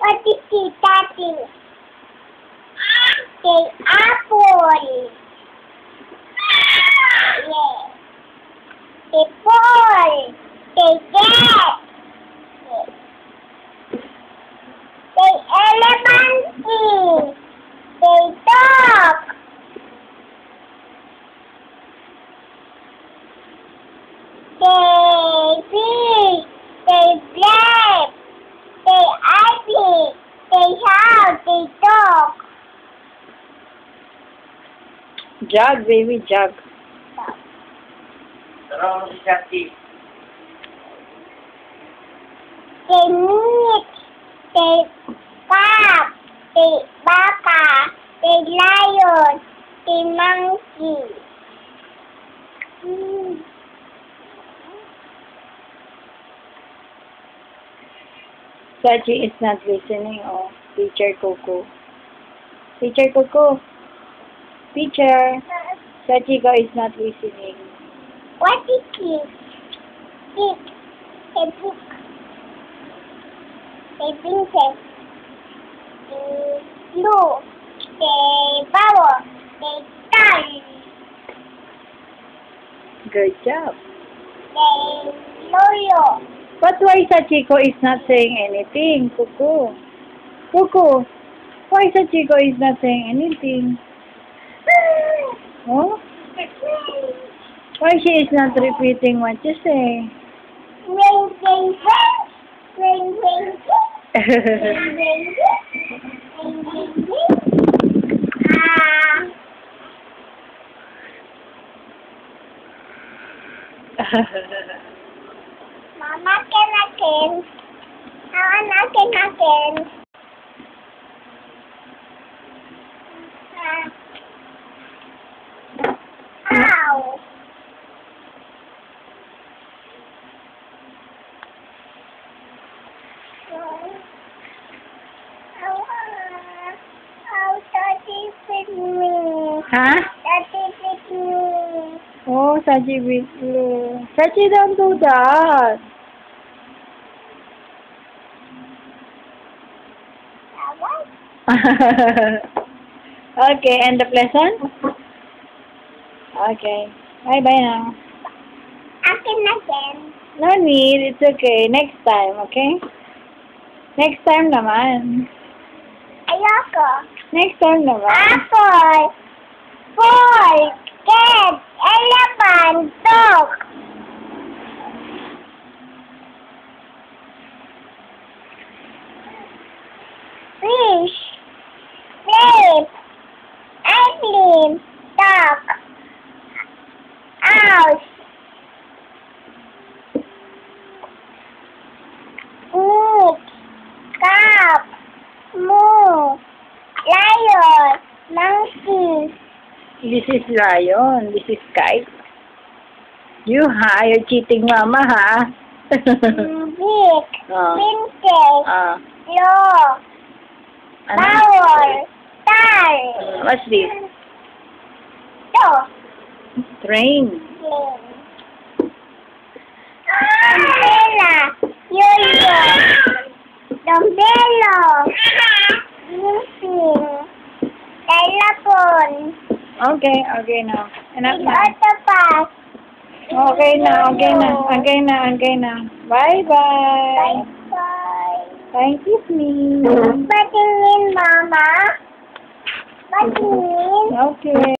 What is it, Daddy? The apple. Yeah. The ball. The cat. The elephant. The dog. The bee. The black. The ivy. The house. The dog. Jug, baby, jug. Tarong si Jackie. The meat. The calf. The baka. The lion. The monkey. Sachi is not listening. Oh, Teacher Coco. Teacher Coco. Teacher. Sachiko is not listening. What is this? Book. A book. A princess. The blue. The bubble. The star. Good job. The yo-yo. But why Sachiko is not saying anything, Coco? Coco, why Sachiko is not saying anything? Oh? Why she is not repeating what you say? Ring, ring, ring. Ring, ring, ring. Ring, ring, ring. Ring, ring, ring. Mama, akin. Akin. Ow. Daddy with me. Huh? Daddy with me. Oh, Sachi with you. Sachi, don't do that. What? Okay, end the lesson? Okay. Bye-bye now. Akin. No need. It's okay. Next time, okay? Next time naman. Ayoko. Next time naman. Apple. Ball. Cat. Elephant. Dog. Fish. Grape. Ice. Dog. House. Meat. Calf. Moo. Lion. Monkey. This is lion. This is kite. You're cheating mama, ha? Big. Oh. Princess. Law. Ano? Power. Star. What's this? Dog. Train. Umbrella. Yo-yo. Dumbbell. Missing. Telephone. Okay now. Enough na. Autopass. Okay na. Bye-bye. Bye-bye. Thank you, me. Patingin, Mama. Patingin. Okay.